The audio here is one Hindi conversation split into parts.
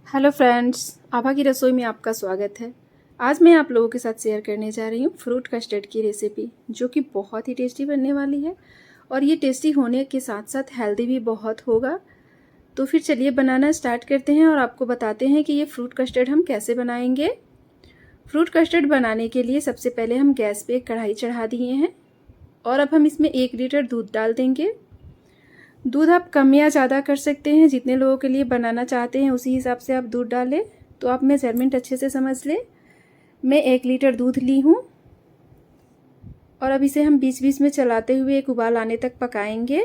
हेलो फ्रेंड्स, आभा की रसोई में आपका स्वागत है। आज मैं आप लोगों के साथ शेयर करने जा रही हूँ फ्रूट कस्टर्ड की रेसिपी, जो कि बहुत ही टेस्टी बनने वाली है और ये टेस्टी होने के साथ साथ हेल्दी भी बहुत होगा। तो फिर चलिए बनाना स्टार्ट करते हैं और आपको बताते हैं कि ये फ्रूट कस्टर्ड हम कैसे बनाएंगे। फ्रूट कस्टर्ड बनाने के लिए सबसे पहले हम गैस पे एक कढ़ाई चढ़ा दिए हैं और अब हम इसमें 1 लीटर दूध डाल देंगे। दूध आप कम या ज़्यादा कर सकते हैं, जितने लोगों के लिए बनाना चाहते हैं उसी हिसाब से आप दूध डालें। तो आप मेजरमेंट अच्छे से समझ लें। मैं 1 लीटर दूध ली हूँ और अब इसे हम बीच बीच में चलाते हुए एक उबाल आने तक पकाएंगे।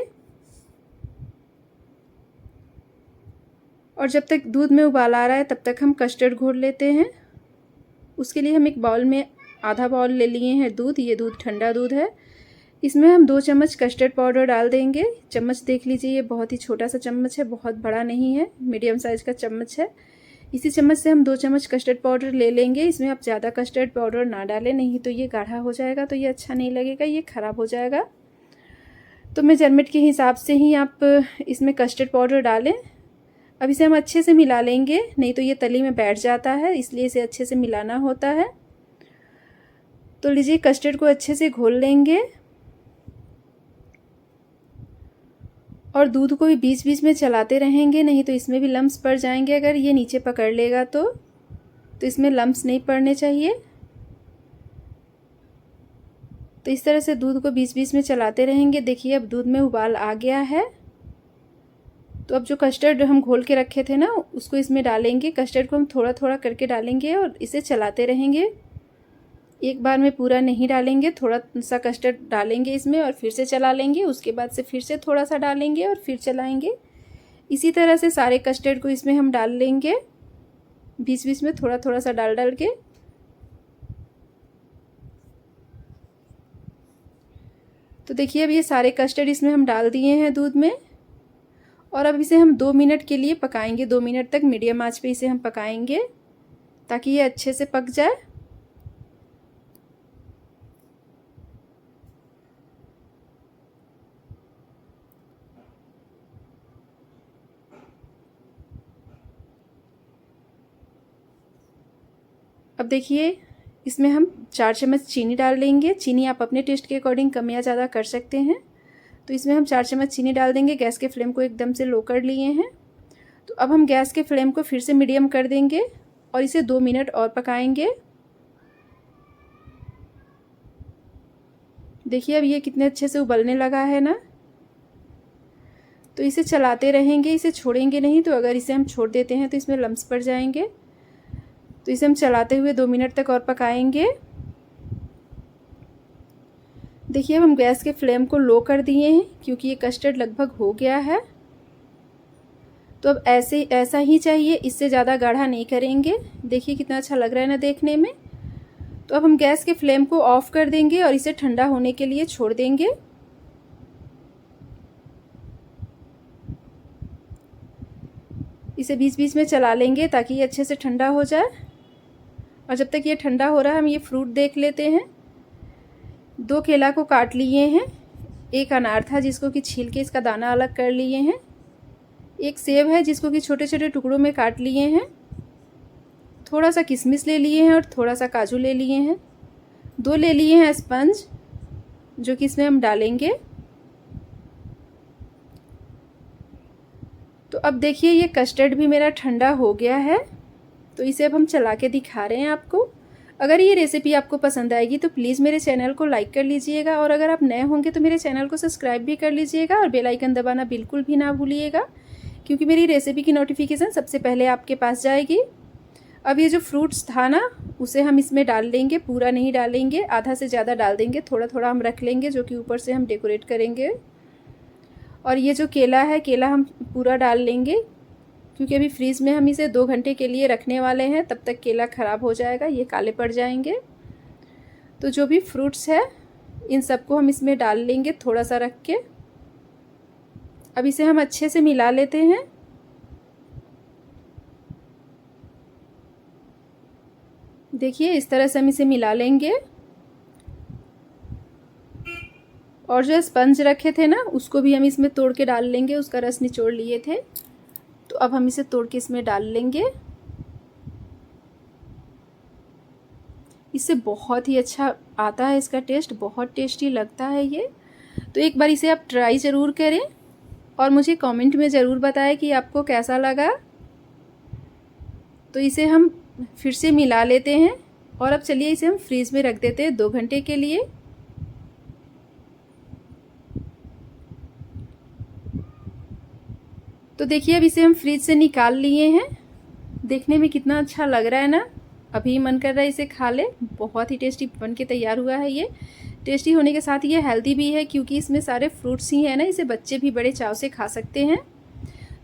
और जब तक दूध में उबाल आ रहा है तब तक हम कस्टर्ड घोल लेते हैं। उसके लिए हम एक बाउल में आधा बाउल ले लिए हैं दूध। ये दूध ठंडा दूध है। इसमें हम 2 चम्मच कस्टर्ड पाउडर डाल देंगे। चम्मच देख लीजिए, ये बहुत ही छोटा सा चम्मच है, बहुत बड़ा नहीं है, मीडियम साइज़ का चम्मच है। इसी चम्मच से हम 2 चम्मच कस्टर्ड पाउडर ले लेंगे। इसमें आप ज़्यादा कस्टर्ड पाउडर ना डालें, नहीं तो ये गाढ़ा हो जाएगा, तो ये अच्छा नहीं लगेगा, ये ख़राब हो जाएगा। तो मेजरमेंट के हिसाब से ही आप इसमें कस्टर्ड पाउडर डालें। अब इसे हम अच्छे से मिला लेंगे, नहीं तो ये तली में बैठ जाता है, इसलिए इसे अच्छे से मिलाना होता है। तो लीजिए, कस्टर्ड को अच्छे से घोल लेंगे और दूध को भी बीच बीच में चलाते रहेंगे, नहीं तो इसमें भी लम्स पड़ जाएंगे। अगर ये नीचे पकड़ लेगा तो इसमें लम्स नहीं पड़ने चाहिए। तो इस तरह से दूध को बीच बीच में चलाते रहेंगे। देखिए, अब दूध में उबाल आ गया है। तो अब जो कस्टर्ड हम घोल के रखे थे ना, उसको इसमें डालेंगे। कस्टर्ड को हम थोड़ा थोड़ा करके डालेंगे और इसे चलाते रहेंगे। एक बार में पूरा नहीं डालेंगे, थोड़ा सा कस्टर्ड डालेंगे इसमें और फिर से चला लेंगे। उसके बाद से फिर से थोड़ा सा डालेंगे और फिर चलाएंगे। इसी तरह से सारे कस्टर्ड को इसमें हम डाल लेंगे, बीच बीच में थोड़ा थोड़ा सा डाल डाल के। तो देखिए, अब ये सारे कस्टर्ड इसमें हम डाल दिए हैं दूध में और अब इसे हम 2 मिनट के लिए पकाएंगे। 2 मिनट तक मीडियम आंच पे इसे हम पकाएंगे ताकि ये अच्छे से पक जाए। अब देखिए, इसमें हम 4 चम्मच चीनी डाल लेंगे। चीनी आप अपने टेस्ट के अकॉर्डिंग कम या ज़्यादा कर सकते हैं। तो इसमें हम 4 चम्मच चीनी डाल देंगे। गैस के फ्लेम को एकदम से लो कर लिए हैं। तो अब हम गैस के फ्लेम को फिर से मीडियम कर देंगे और इसे 2 मिनट और पकाएंगे। देखिए, अब ये कितने अच्छे से उबलने लगा है ना। तो इसे चलाते रहेंगे, इसे छोड़ेंगे नहीं। तो अगर इसे हम छोड़ देते हैं तो इसमें लम्स पड़ जाएंगे। तो इसे हम चलाते हुए 2 मिनट तक और पकाएंगे। देखिए, अब हम गैस के फ्लेम को लो कर दिए हैं क्योंकि ये कस्टर्ड लगभग हो गया है। तो अब ऐसा ही चाहिए, इससे ज़्यादा गाढ़ा नहीं करेंगे। देखिए कितना अच्छा लग रहा है ना देखने में। तो अब हम गैस के फ्लेम को ऑफ कर देंगे और इसे ठंडा होने के लिए छोड़ देंगे। इसे बीच बीच में चला लेंगे ताकि ये अच्छे से ठंडा हो जाए। और जब तक ये ठंडा हो रहा है हम ये फ्रूट देख लेते हैं। 2 केला को काट लिए हैं। एक अनार था जिसको कि छील के इसका दाना अलग कर लिए हैं। एक सेब है जिसको कि छोटे छोटे टुकड़ों में काट लिए हैं। थोड़ा सा किशमिश ले लिए हैं और थोड़ा सा काजू ले लिए हैं। 2 ले लिए हैं स्पंज, जो कि इसमें हम डालेंगे। तो अब देखिए, ये कस्टर्ड भी मेरा ठंडा हो गया है। तो इसे अब हम चला के दिखा रहे हैं आपको। अगर ये रेसिपी आपको पसंद आएगी तो प्लीज़ मेरे चैनल को लाइक कर लीजिएगा और अगर आप नए होंगे तो मेरे चैनल को सब्सक्राइब भी कर लीजिएगा और बेल आइकन दबाना बिल्कुल भी ना भूलिएगा, क्योंकि मेरी रेसिपी की नोटिफिकेशन सबसे पहले आपके पास जाएगी। अब ये जो फ्रूट्स था ना, उसे हम इसमें डाल लेंगे। पूरा नहीं डालेंगे, आधा से ज़्यादा डाल देंगे। थोड़ा थोड़ा हम रख लेंगे, जो कि ऊपर से हम डेकोरेट करेंगे। और ये जो केला है, केला हम पूरा डाल लेंगे क्योंकि अभी फ्रीज़ में हम इसे 2 घंटे के लिए रखने वाले हैं। तब तक केला ख़राब हो जाएगा, ये काले पड़ जाएंगे। तो जो भी फ्रूट्स है इन सबको हम इसमें डाल लेंगे, थोड़ा सा रख के। अब इसे हम अच्छे से मिला लेते हैं। देखिए, इस तरह से हम इसे मिला लेंगे। और जो स्पंज रखे थे ना, उसको भी हम इसमें तोड़ के डाल लेंगे। उसका रस निचोड़ लिए थे, तो अब हम इसे तोड़ के इसमें डाल लेंगे। इससे बहुत ही अच्छा आता है, इसका टेस्ट बहुत टेस्टी लगता है ये। तो एक बार इसे आप ट्राई ज़रूर करें और मुझे कमेंट में ज़रूर बताएं कि आपको कैसा लगा। तो इसे हम फिर से मिला लेते हैं और अब चलिए इसे हम फ्रीज़ में रख देते हैं 2 घंटे के लिए। तो देखिए अब इसे हम फ्रिज से निकाल लिए हैं। देखने में कितना अच्छा लग रहा है ना, अभी मन कर रहा है इसे खा ले। बहुत ही टेस्टी बन के तैयार हुआ है ये। टेस्टी होने के साथ ये हेल्दी भी है क्योंकि इसमें सारे फ्रूट्स ही हैं ना, इसे बच्चे भी बड़े चाव से खा सकते हैं।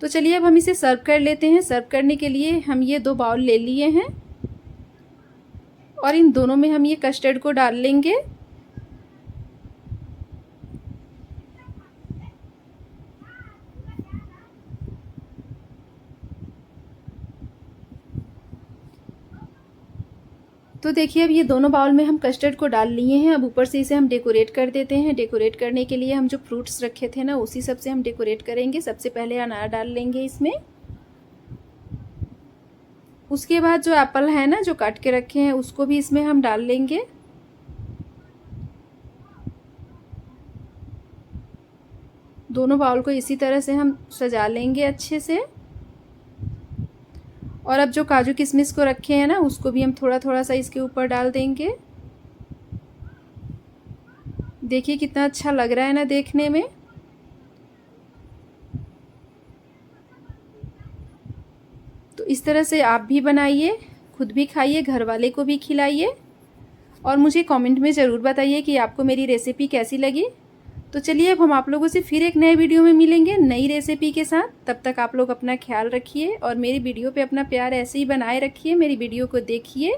तो चलिए अब हम इसे सर्व कर लेते हैं। सर्व करने के लिए हम ये 2 बाउल ले लिए हैं और इन दोनों में हम ये कस्टर्ड को डाल लेंगे। तो देखिए अब ये दोनों बाउल में हम कस्टर्ड को डाल लिए हैं। अब ऊपर से इसे हम डेकोरेट कर देते हैं। डेकोरेट करने के लिए हम जो फ्रूट्स रखे थे ना, उसी सब से हम डेकोरेट करेंगे। सबसे पहले अनार डाल लेंगे इसमें। उसके बाद जो एप्पल है ना, जो काट के रखे हैं, उसको भी इसमें हम डाल लेंगे। दोनों बाउल को इसी तरह से हम सजा लेंगे अच्छे से। और अब जो काजू किशमिश को रखे हैं ना, उसको भी हम थोड़ा थोड़ा सा इसके ऊपर डाल देंगे। देखिए कितना अच्छा लग रहा है ना देखने में। तो इस तरह से आप भी बनाइए, खुद भी खाइए, घर वाले को भी खिलाइए और मुझे कमेंट में ज़रूर बताइए कि आपको मेरी रेसिपी कैसी लगी। तो चलिए अब हम आप लोगों से फिर एक नए वीडियो में मिलेंगे नई रेसिपी के साथ। तब तक आप लोग अपना ख्याल रखिए और मेरी वीडियो पे अपना प्यार ऐसे ही बनाए रखिए। मेरी वीडियो को देखिए